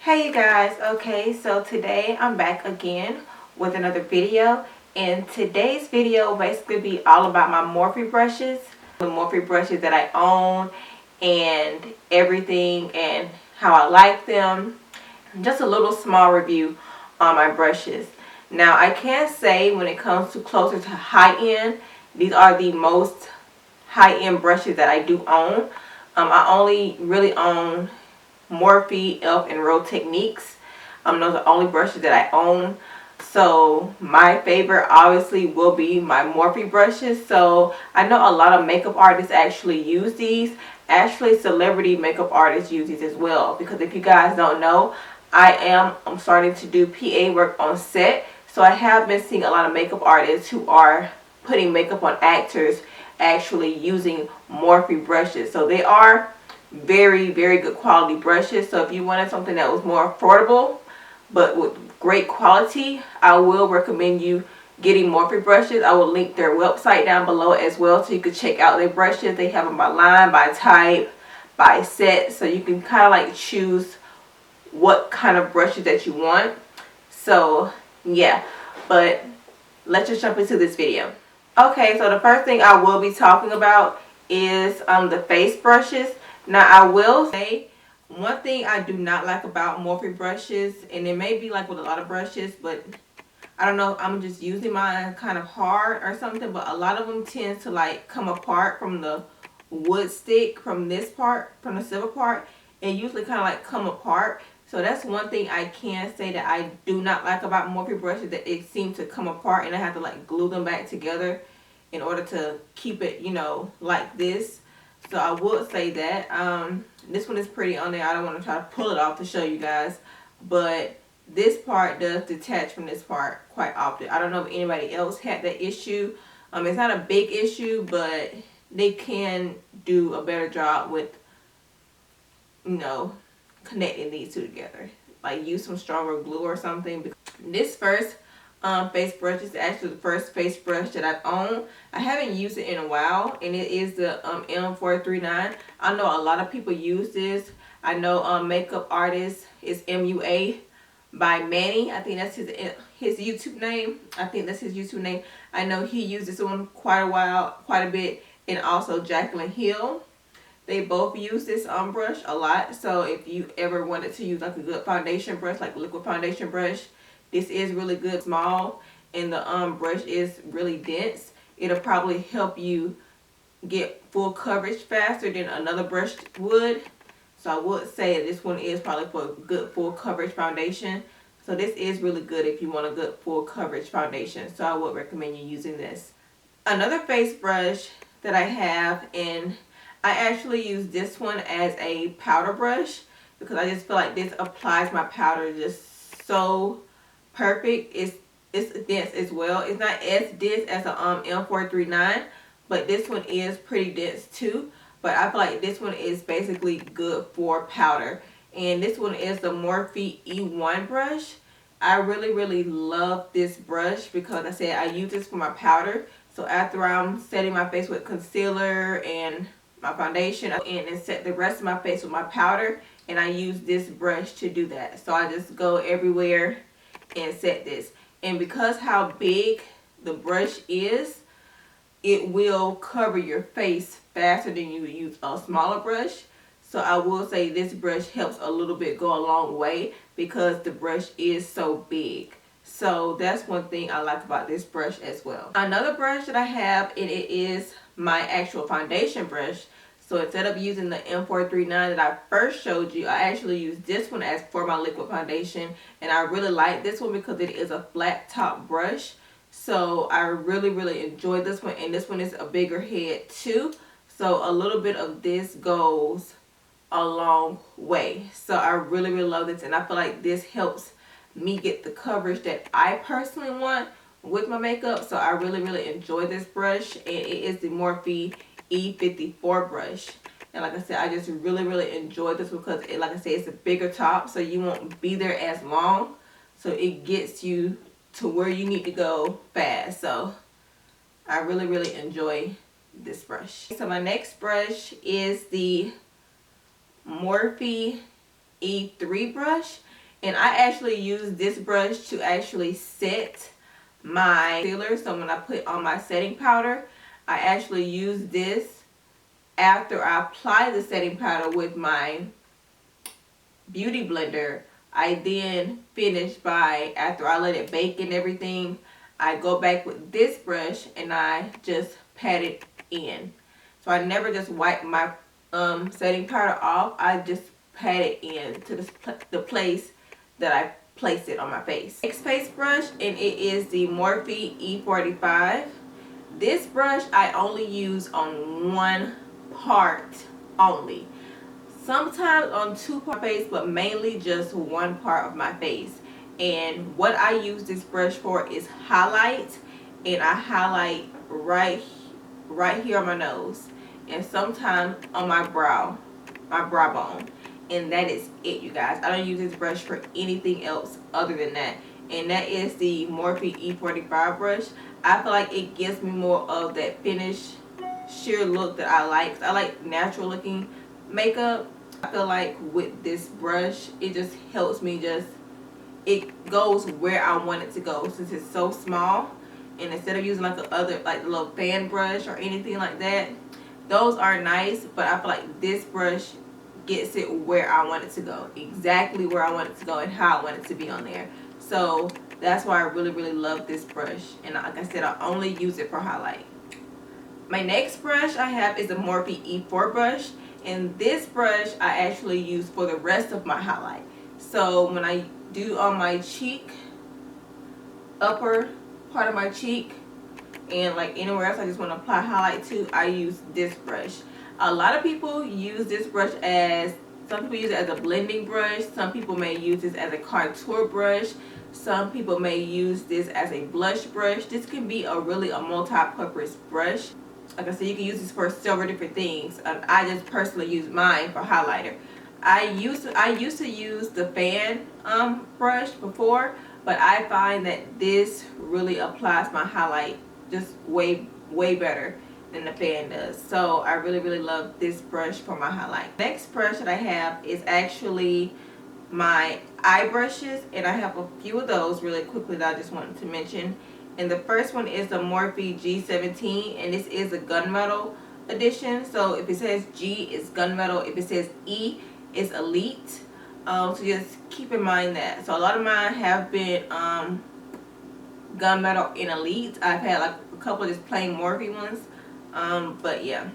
Hey you guys, okay, so today I'm back again with another video, and today's video basically be all about my Morphe brushes, the Morphe brushes that I own and everything and how I like them. Just a little small review on my brushes. Now I can say when it comes to closer to high-end, these are the most high-end brushes that I do own. I only really own Morphe, e.l.f. and Real Techniques. Those are the only brushes that I own. So my favorite obviously will be my Morphe brushes. So I know a lot of makeup artists actually use these. Actually, celebrity makeup artists use these as well. Because if you guys don't know, I'm starting to do PA work on set. So I have been seeing a lot of makeup artists who are putting makeup on actors actually using Morphe brushes. So they are very good quality brushes. So if you wanted something that was more affordable but with great quality, I will recommend you getting Morphe brushes. I will link their website down below as well, so you can check out their brushes. They have them by line, by type, by set, so you can kind of like choose what kind of brushes that you want. So yeah, but let's just jump into this video. Okay, so the first thing I will be talking about is the face brushes. Now I will say one thing I do not like about Morphe brushes, and it may be like with a lot of brushes, but I don't know if I'm just using mine kind of hard or something, but a lot of them tend to like come apart from the wood stick, from this part, from the silver part. It usually kind of like come apart. So that's one thing I can say that I do not like about Morphe brushes, that it seems to come apart and I have to like glue them back together in order to keep it, you know, like this. So I would say that this one is pretty on there. I don't want to try to pull it off to show you guys, but this part does detach from this part quite often. I don't know if anybody else had that issue. It's not a big issue, but they can do a better job with, you know, connecting these two together. Like use some stronger glue or something. This first face brush is actually the first face brush that I own. I haven't used it in a while, and it is the M439. I know a lot of people use this. I know makeup artist is MUA by Manny. I think that's his YouTube name. I think that's his YouTube name. I know he used this one quite a bit, and also Jaclyn Hill. They both use this brush a lot. So if you ever wanted to use like a good foundation brush, like a liquid foundation brush, this is really good. Small, and the brush is really dense. It'll probably help you get full coverage faster than another brush would. So I would say this one is probably for a good full coverage foundation. So this is really good if you want a good full coverage foundation. So I would recommend you using this. Another face brush that I have, and I actually use this one as a powder brush because I just feel like this applies my powder just so perfect. It's dense as well. It's not as dense as a M439, but this one is pretty dense too. But I feel like this one is basically good for powder. And this one is the Morphe E1 brush. I really love this brush because I said I use this for my powder. So after I'm setting my face with concealer and my foundation, I go in and set the rest of my face with my powder, and I use this brush to do that. So I just go everywhere and set this. And because how big the brush is, it will cover your face faster than you would use a smaller brush. So I will say this brush helps a little bit, go a long way, because the brush is so big. So that's one thing I like about this brush as well. Another brush that I have, and it is my actual foundation brush. So instead of using the M439 that I first showed you, I actually use this one as for my liquid foundation. And I really like this one because it is a flat top brush. So I really enjoy this one. And this one is a bigger head too. So a little bit of this goes a long way. So I really love this. And I feel like this helps me get the coverage that I personally want with my makeup. So I really enjoy this brush. And it is the Morphe E54 brush. And like I said, I just really enjoy this because like I said, it's a bigger top, so you won't be there as long. So it gets you to where you need to go fast. So I really enjoy this brush. So my next brush is the Morphe E3 brush. And I actually use this brush to actually set my concealer. So when I put on my setting powder, I actually use this after I apply the setting powder with my beauty blender. I then finish by, after I let it bake and everything, I go back with this brush and I just pat it in. So I never just wipe my setting powder off. I just pat it in to the place that I place it on my face. Next face brush, and it is the Morphe E45. This brush I only use on one part only. Sometimes on two parts of my face, but mainly just one part of my face. And what I use this brush for is highlight, and I highlight right here on my nose, and sometimes on my brow bone. And that is it, you guys. I don't use this brush for anything else other than that. And that is the Morphe E45 brush. I feel like it gives me more of that finished sheer look that I like. I like natural looking makeup. I feel like with this brush, it just helps me it goes where I want it to go, since it's so small. And instead of using like the other, like the little fan brush or anything like that, those are nice, but I feel like this brush gets it where I want it to go, exactly where I want it to go and how I want it to be on there. So that's why I really love this brush. And like I said, I only use it for highlight. My next brush I have is the Morphe E4 brush, and this brush I actually use for the rest of my highlight. So when I do on my cheek, upper part of my cheek, and like anywhere else I just want to apply highlight to, I use this brush. A lot of people use this brush as, some people use it as a blending brush, some people may use this as a contour brush, some people may use this as a blush brush. This can be a multi-purpose brush. Like I said, you can use this for several different things. I just personally use mine for highlighter. I used to use the fan brush before, but I find that this really applies my highlight just way better than the fan does. So I really love this brush for my highlight. Next brush that I have is actually my eye brushes, and I have a few of those really quickly that I just wanted to mention. And the first one is the Morphe G17, and this is a gunmetal edition. So if it says G, it's gunmetal. If it says E, it's elite. So just keep in mind that. So a lot of mine have been gunmetal and elite. I've had like a couple of just plain Morphe ones. But yeah,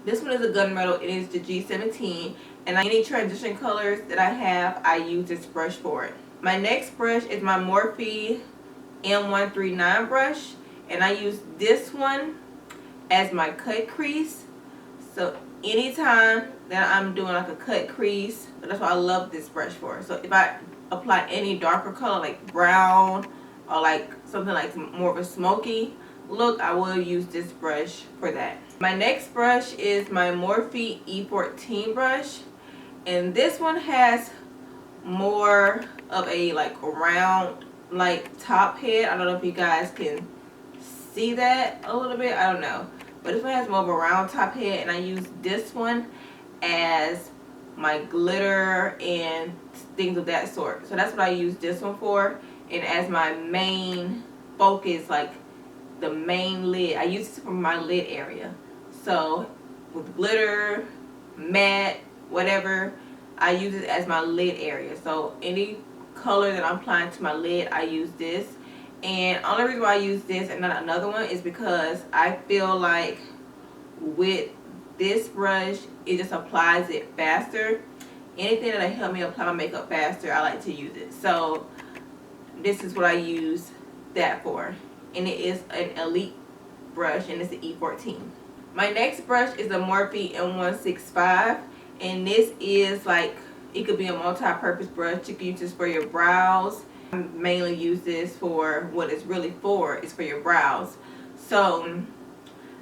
this one is a gunmetal. It is the G17, and any transition colors that I have, I use this brush for it. My next brush is my Morphe M139 brush, and I use this one as my cut crease. So anytime that I'm doing like a cut crease, that's what I love this brush for. So if I apply any darker color like brown or like something like more of a smoky look, I will use this brush for that. My next brush is my Morphe E14 brush, and this one has more of a like round like top head. I don't know if you guys can see that a little bit, I don't know, but this one has more of a round top head, and I use this one as my glitter and things of that sort. So that's what I use this one for, and as my main focus, like the main lid. I use this for my lid area. So with glitter, matte, whatever, I use it as my lid area. So any color that I'm applying to my lid, I use this. And only reason why I use this and not another one is because I feel like with this brush, it just applies it faster. Anything that'll help me apply my makeup faster, I like to use it. So this is what I use that for. And it is an elite brush, and it's the E14. My next brush is the Morphe M165, and this is like, it could be a multi-purpose brush. You can use this for your brows. I mainly use this for what it's really for, is for your brows. So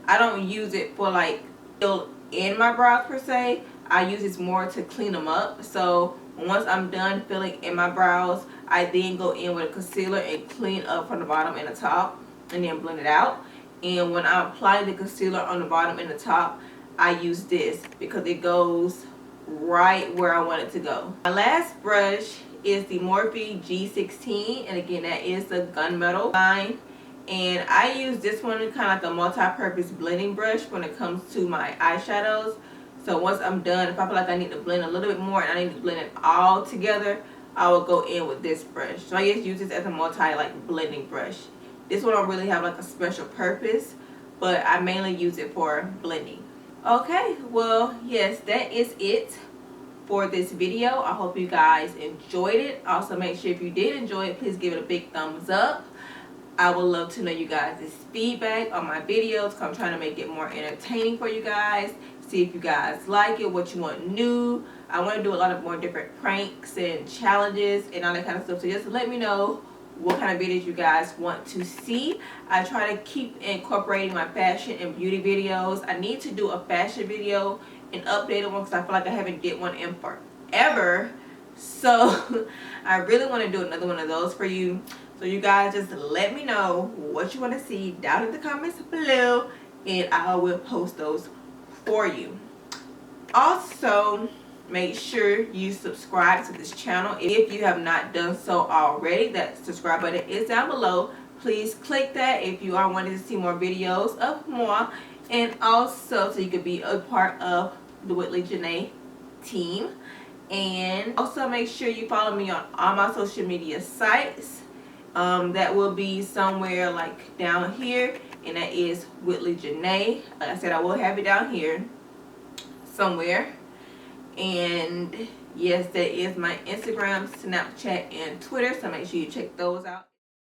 I don't use it for like fill in my brows per se. I use this more to clean them up. So once I'm done filling in my brows, I then go in with a concealer and clean up from the bottom and the top, and then blend it out. And when I apply the concealer on the bottom and the top, I use this because it goes right where I want it to go. My last brush is the Morphe G16, and again, that is the gunmetal line. And I use this one kind of like a multi-purpose blending brush when it comes to my eyeshadows. So once I'm done, if I feel like I need to blend a little bit more and I need to blend it all together, I will go in with this brush. So I just use this as a blending brush. This one don't really have like a special purpose, but I mainly use it for blending. Okay, well, yes, that is it for this video. I hope you guys enjoyed it. Also, make sure if you did enjoy it, please give it a big thumbs up. I would love to know you guys' feedback on my videos, because I'm trying to make it more entertaining for you guys. See if you guys like it, what you want new. I want to do a lot of more different pranks and challenges and all that kind of stuff. So just let me know what kind of videos you guys want to see. I try to keep incorporating my fashion and beauty videos. I need to do a fashion video and updated one because I feel like I haven't did one in forever. So I really want to do another one of those for you. So you guys just let me know what you want to see down in the comments below, and I will post those for you. Also, make sure you subscribe to this channel if you have not done so already. That subscribe button is down below. Please click that if you are wanting to see more videos of more, and also so you could be a part of the Whitley Janae team. And also make sure you follow me on all my social media sites. That will be somewhere like down here, and that is Whitley Janae. Like I said, I will have it down here somewhere. And yes, that is my Instagram, Snapchat, and Twitter, so make sure you check those out.